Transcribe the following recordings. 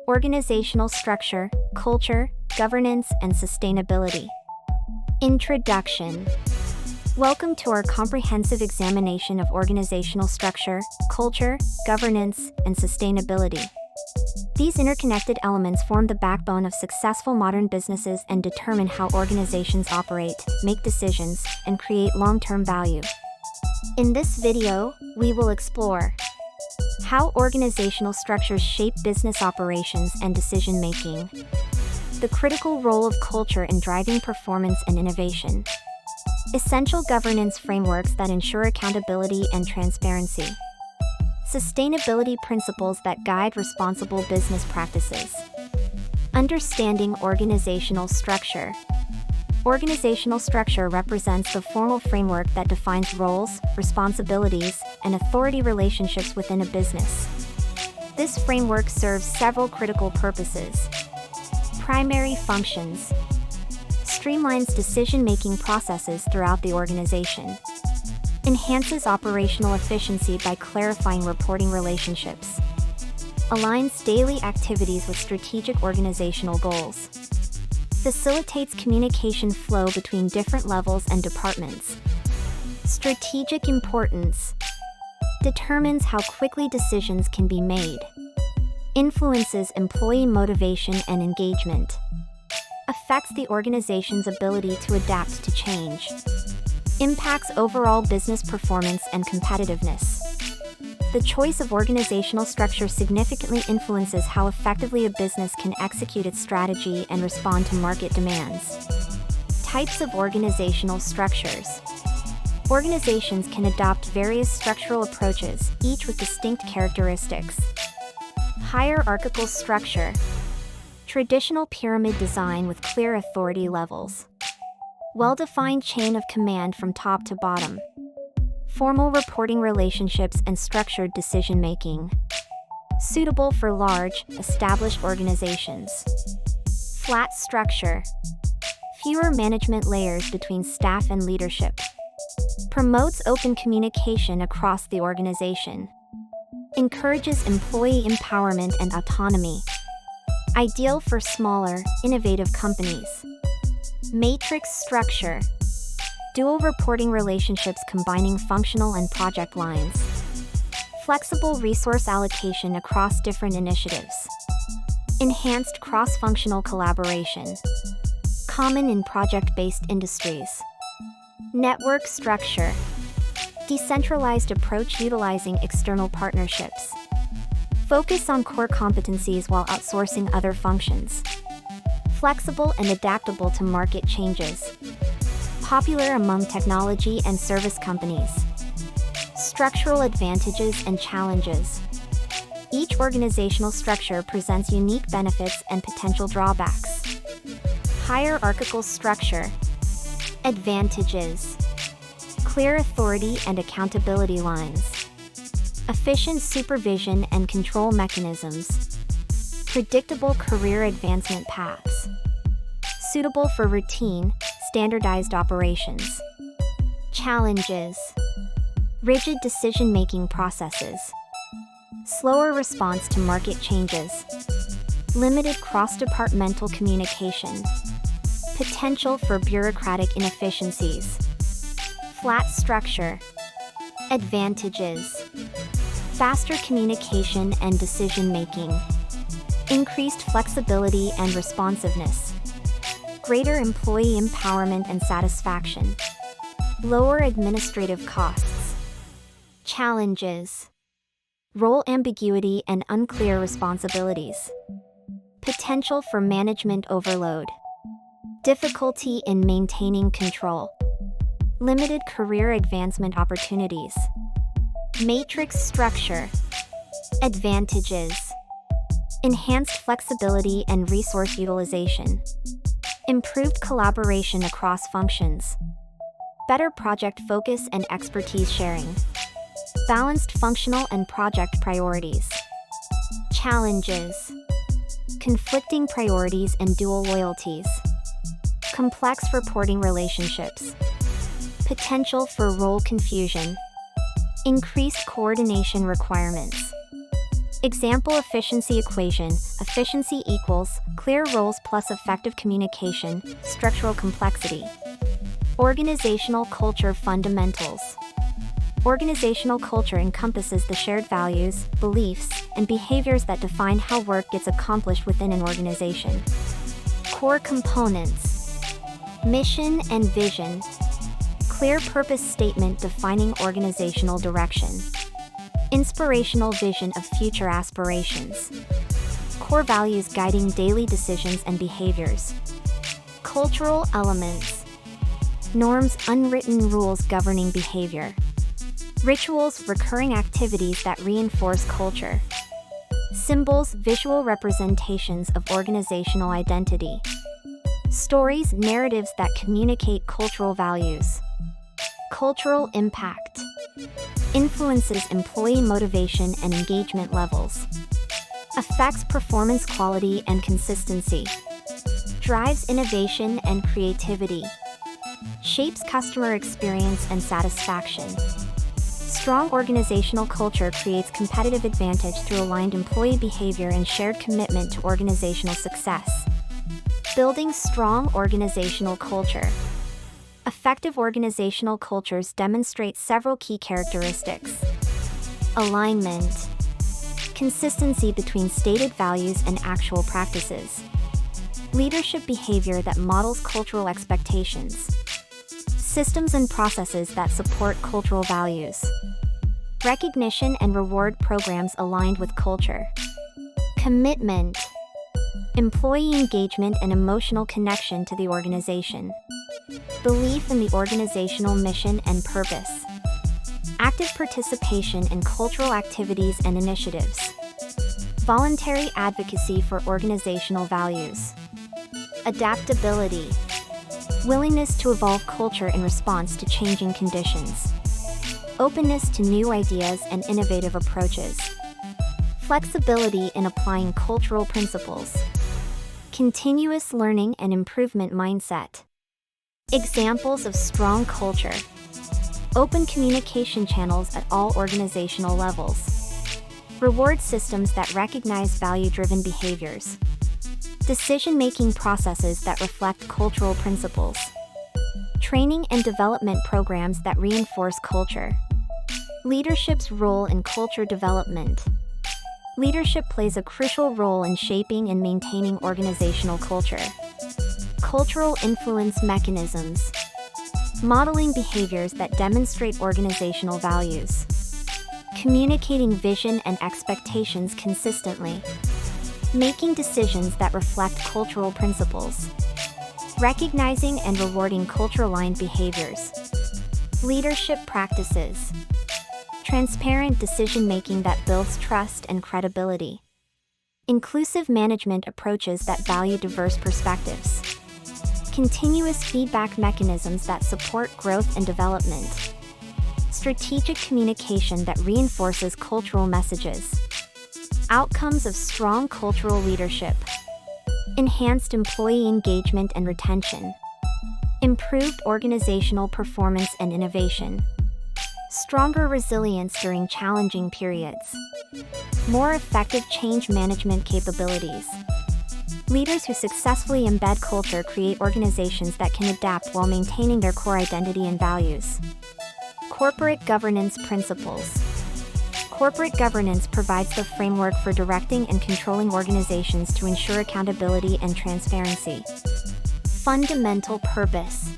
Organizational structure, culture, governance, and sustainability. Introduction. Welcome to our comprehensive examination of organizational structure, culture, governance, and sustainability. These interconnected elements form the backbone of successful modern businesses and determine how organizations operate, make decisions, and create long-term value. In this video, we will explore how organizational structures shape business operations and decision-making, the critical role of culture in driving performance and innovation, essential governance frameworks that ensure accountability and transparency, sustainability principles that guide responsible business practices. Understanding organizational structure. Organizational structure represents the formal framework that defines roles, responsibilities, and authority relationships within a business. This framework serves several critical purposes. Primary functions. Streamlines decision-making processes throughout the organization. Enhances operational efficiency by clarifying reporting relationships. Aligns daily activities with strategic organizational goals. Facilitates communication flow between different levels and departments. Strategic importance. Determines how quickly decisions can be made. Influences employee motivation and engagement. Affects the organization's ability to adapt to change. Impacts overall business performance and competitiveness. The choice of organizational structure significantly influences how effectively a business can execute its strategy and respond to market demands. Types of organizational structures. Organizations can adopt various structural approaches, each with distinct characteristics. Hierarchical structure. Traditional pyramid design with clear authority levels. Well-defined chain of command from top to bottom. Formal reporting relationships and structured decision-making. Suitable for large, established organizations. Flat structure. Fewer management layers between staff and leadership. Promotes open communication across the organization. Encourages employee empowerment and autonomy. Ideal for smaller, innovative companies. Matrix structure. Dual reporting relationships combining functional and project lines. Flexible resource allocation across different initiatives. Enhanced cross-functional collaboration. Common in project-based industries. Network structure. Decentralized approach utilizing external partnerships. Focus on core competencies while outsourcing other functions. Flexible and adaptable to market changes. Popular among technology and service companies. Structural advantages and challenges. Each organizational structure presents unique benefits and potential drawbacks. Hierarchical structure. Advantages. Clear authority and accountability lines. Efficient supervision and control mechanisms. Predictable career advancement paths. Suitable for routine, standardized operations. Challenges. Rigid decision-making processes. Slower response to market changes. Limited cross-departmental communication. Potential for bureaucratic inefficiencies. Flat structure. Advantages. Faster communication and decision-making. Increased flexibility and responsiveness. Greater employee empowerment and satisfaction. Lower administrative costs. Challenges. Role ambiguity and unclear responsibilities. Potential for management overload. Difficulty in maintaining control. Limited career advancement opportunities. Matrix structure. Advantages. Enhanced flexibility and resource utilization. Improved collaboration across functions. Better project focus and expertise sharing. Balanced functional and project priorities. Challenges. Conflicting priorities and dual loyalties. Complex reporting relationships. Potential for role confusion. Increased coordination requirements. Example efficiency equation: efficiency equals clear roles plus effective communication, structural complexity. Organizational culture fundamentals. Organizational culture encompasses the shared values, beliefs, and behaviors that define how work gets accomplished within an organization. Core components. Mission and vision. Clear purpose statement defining organizational direction. Inspirational vision of future aspirations. Core values guiding daily decisions and behaviors. Cultural elements. Norms, unwritten rules governing behavior. Rituals, recurring activities that reinforce culture. Symbols, visual representations of organizational identity. Stories, narratives that communicate cultural values. Cultural impact. Influences employee motivation and engagement levels. Affects performance quality and consistency. Drives innovation and creativity. Shapes customer experience and satisfaction. Strong organizational culture creates competitive advantage through aligned employee behavior and shared commitment to organizational success. Building strong organizational culture. Effective organizational cultures demonstrate several key characteristics. Alignment. Consistency between stated values and actual practices. Leadership behavior that models cultural expectations. Systems and processes that support cultural values. Recognition and reward programs aligned with culture. Commitment. Employee engagement and emotional connection to the organization. Belief in the organizational mission and purpose. Active participation in cultural activities and initiatives. Voluntary advocacy for organizational values. Adaptability. Willingness to evolve culture in response to changing conditions. Openness to new ideas and innovative approaches. Flexibility in applying cultural principles. Continuous learning and improvement mindset. Examples of strong culture. Open communication channels at all organizational levels. Reward systems that recognize value-driven behaviors. Decision-making processes that reflect cultural principles. Training and development programs that reinforce culture. Leadership's role in culture development. Leadership plays a crucial role in shaping and maintaining organizational culture. Cultural influence mechanisms. Modeling behaviors that demonstrate organizational values. Communicating vision and expectations consistently. Making decisions that reflect cultural principles. Recognizing and rewarding culture-aligned behaviors. Leadership practices. Transparent decision-making that builds trust and credibility. Inclusive management approaches that value diverse perspectives. Continuous feedback mechanisms that support growth and development. Strategic communication that reinforces cultural messages. Outcomes of strong cultural leadership. Enhanced employee engagement and retention. Improved organizational performance and innovation. Stronger resilience during challenging periods. More effective change management capabilities. Leaders who successfully embed culture create organizations that can adapt while maintaining their core identity and values. Corporate governance principles. Corporate governance provides the framework for directing and controlling organizations to ensure accountability and transparency. Fundamental purpose.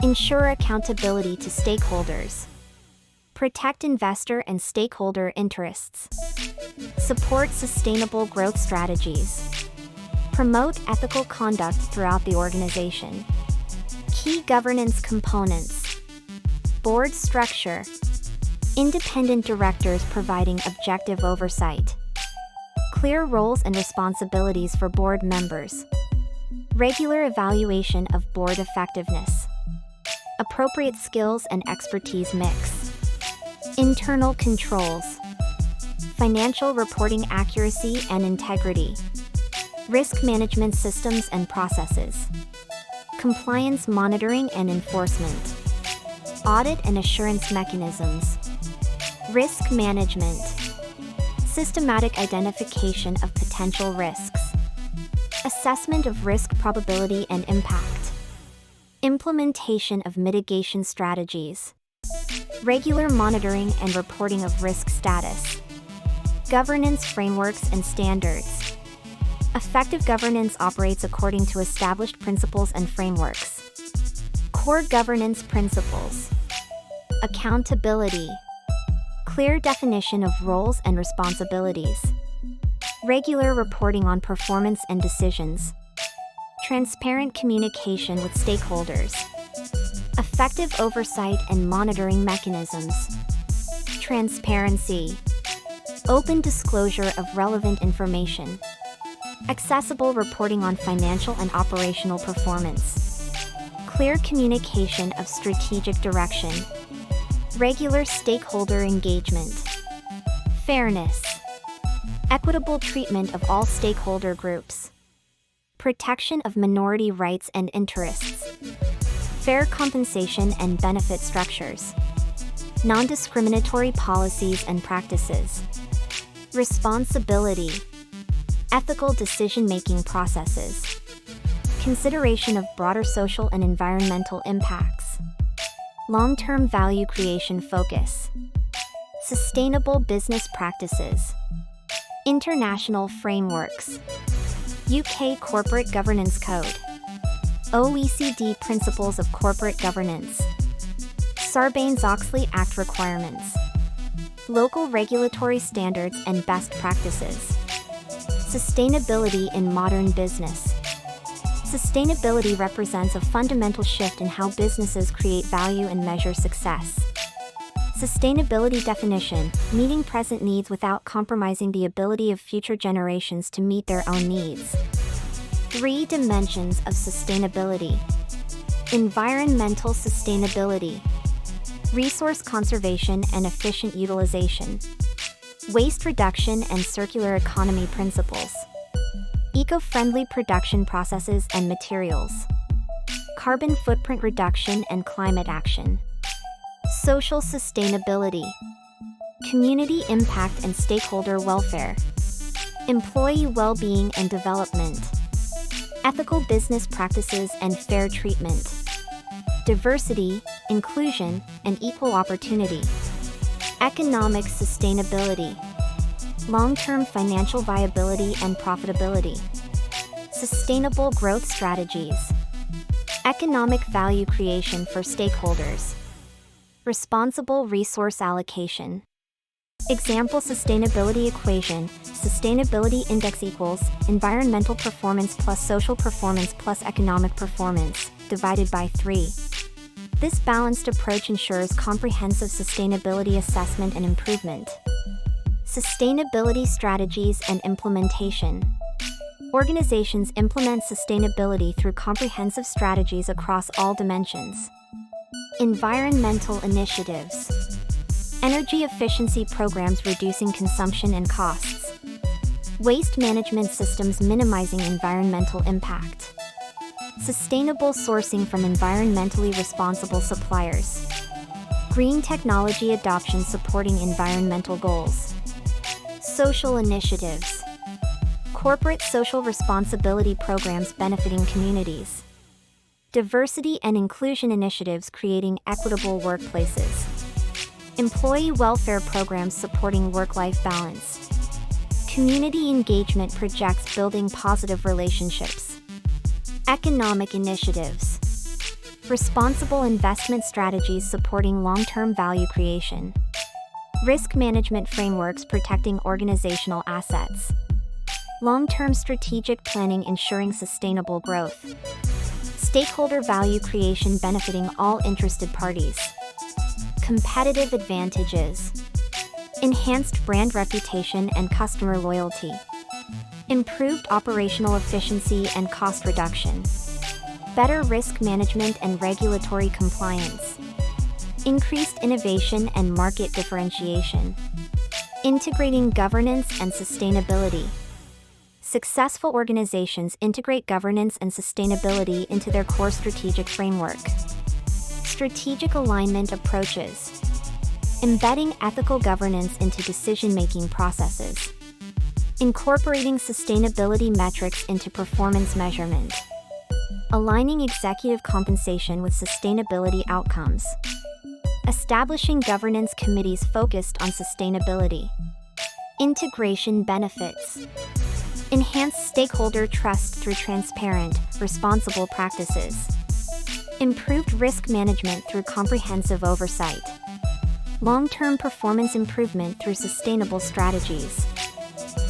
Ensure accountability to stakeholders. Protect investor and stakeholder interests. Support sustainable growth strategies. Promote ethical conduct throughout the organization. Key governance components. Board structure. Independent directors providing objective oversight. Clear roles and responsibilities for board members. Regular evaluation of board effectiveness. Appropriate skills and expertise mix. Internal controls. Financial reporting accuracy and integrity. Risk management systems and processes. Compliance monitoring and enforcement. Audit and assurance mechanisms. Risk management. Systematic identification of potential risks. Assessment of risk probability and impact. Implementation of mitigation strategies. Regular monitoring and reporting of risk status. Governance frameworks and standards. Effective governance operates according to established principles and frameworks. Core governance principles. Accountability. Clear definition of roles and responsibilities. Regular reporting on performance and decisions. Transparent communication with stakeholders. Effective oversight and monitoring mechanisms. Transparency. Open disclosure of relevant information. Accessible reporting on financial and operational performance. Clear communication of strategic direction. Regular stakeholder engagement. Fairness. Equitable treatment of all stakeholder groups. Protection of minority rights and interests. Fair compensation and benefit structures. Non-discriminatory policies and practices. Responsibility. Ethical decision-making processes. Consideration of broader social and environmental impacts. Long-term value creation focus. Sustainable business practices. International frameworks. UK Corporate Governance Code. OECD Principles of Corporate Governance. Sarbanes-Oxley Act requirements. Local regulatory standards and best practices. Sustainability in modern business. Sustainability represents a fundamental shift in how businesses create value and measure success. Sustainability definition: meeting present needs without compromising the ability of future generations to meet their own needs. 3 dimensions of sustainability. Environmental sustainability. Resource conservation and efficient utilization. Waste reduction and circular economy principles. Eco-friendly production processes and materials. Carbon footprint reduction and climate action. Social sustainability. Community impact and stakeholder welfare. Employee well-being and development. Ethical business practices and fair treatment. Diversity, inclusion, and equal opportunity. Economic sustainability. Long-term financial viability and profitability. Sustainable growth strategies. Economic value creation for stakeholders. Responsible resource allocation. Example sustainability equation: sustainability index equals environmental performance plus social performance plus economic performance, divided by 3. This balanced approach ensures comprehensive sustainability assessment and improvement. Sustainability strategies and implementation. Organizations implement sustainability through comprehensive strategies across all dimensions. Environmental initiatives. Energy efficiency programs reducing consumption and costs. Waste management systems minimizing environmental impact. Sustainable sourcing from environmentally responsible suppliers. Green technology adoption supporting environmental goals. Social initiatives. Corporate social responsibility programs benefiting communities. Diversity and inclusion initiatives creating equitable workplaces. Employee welfare programs supporting work-life balance. Community engagement projects building positive relationships. Economic initiatives. Responsible investment strategies supporting long-term value creation. Risk management frameworks protecting organizational assets. Long-term strategic planning ensuring sustainable growth. Stakeholder value creation benefiting all interested parties. Competitive advantages. Enhanced brand reputation and customer loyalty. Improved operational efficiency and cost reduction. Better risk management and regulatory compliance. Increased innovation and market differentiation. Integrating governance and sustainability. Successful organizations integrate governance and sustainability into their core strategic framework. Strategic alignment approaches. Embedding ethical governance into decision-making processes. Incorporating sustainability metrics into performance measurement. Aligning executive compensation with sustainability outcomes. Establishing governance committees focused on sustainability. Integration benefits. Enhance stakeholder trust through transparent, responsible practices. Improved risk management through comprehensive oversight. Long-term performance improvement through sustainable strategies.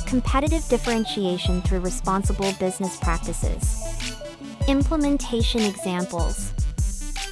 Competitive differentiation through responsible business practices. Implementation examples.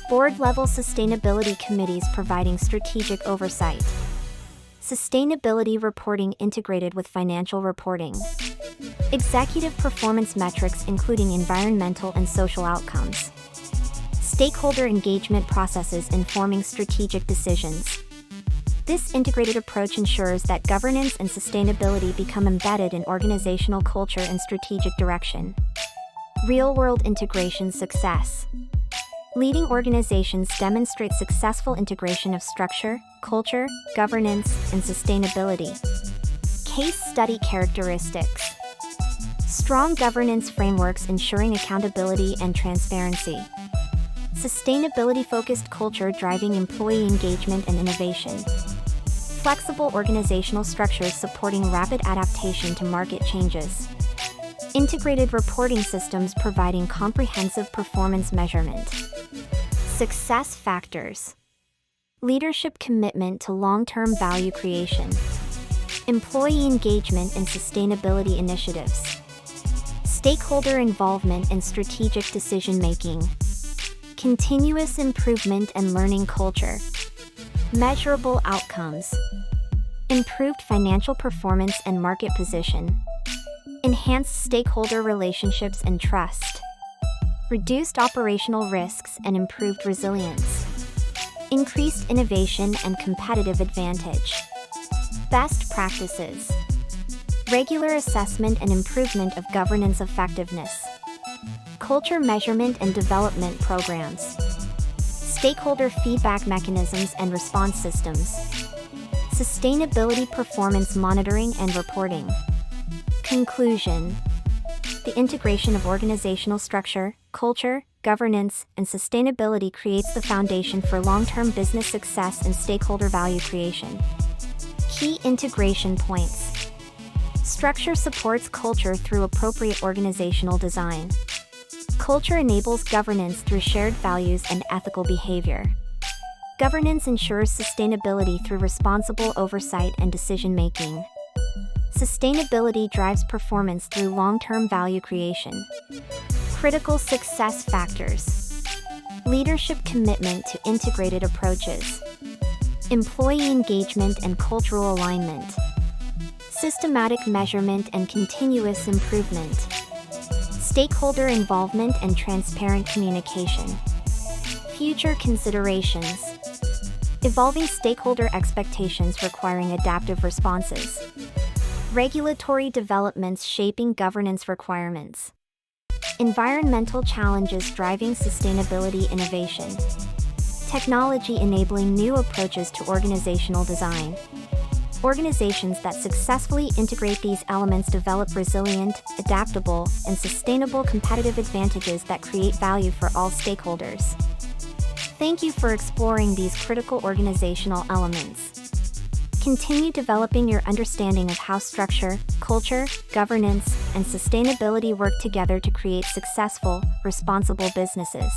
Board-level sustainability committees providing strategic oversight. Sustainability reporting integrated with financial reporting. Executive performance metrics including environmental and social outcomes. Stakeholder engagement processes informing strategic decisions. This integrated approach ensures that governance and sustainability become embedded in organizational culture and strategic direction. Real-world integration success. Leading organizations demonstrate successful integration of structure, culture, governance, and sustainability. Case study characteristics. Strong governance frameworks ensuring accountability and transparency. Sustainability-focused culture driving employee engagement and innovation. Flexible organizational structures supporting rapid adaptation to market changes. Integrated reporting systems providing comprehensive performance measurement. Success factors. Leadership commitment to long-term value creation. Employee engagement in sustainability initiatives. Stakeholder involvement in strategic decision-making. Continuous improvement and learning culture. Measurable outcomes. Improved financial performance and market position. Enhanced stakeholder relationships and trust. Reduced operational risks and improved resilience. Increased innovation and competitive advantage. Best practices. Regular assessment and improvement of governance effectiveness. Culture measurement and development programs. Stakeholder feedback mechanisms and response systems. Sustainability performance monitoring and reporting. Conclusion. The integration of organizational structure, culture, governance, and sustainability creates the foundation for long-term business success and stakeholder value creation. Key integration points. Structure supports culture through appropriate organizational design. Culture enables governance through shared values and ethical behavior. Governance ensures sustainability through responsible oversight and decision-making. Sustainability drives performance through long-term value creation. Critical success factors. Leadership commitment to integrated approaches. Employee engagement and cultural alignment. Systematic measurement and continuous improvement. Stakeholder involvement and transparent communication. Future considerations. Evolving stakeholder expectations requiring adaptive responses. Regulatory developments shaping governance requirements. Environmental challenges driving sustainability innovation. Technology enabling new approaches to organizational design. Organizations that successfully integrate these elements develop resilient, adaptable, and sustainable competitive advantages that create value for all stakeholders. Thank you for exploring these critical organizational elements. Continue developing your understanding of how structure, culture, governance, and sustainability work together to create successful, responsible businesses.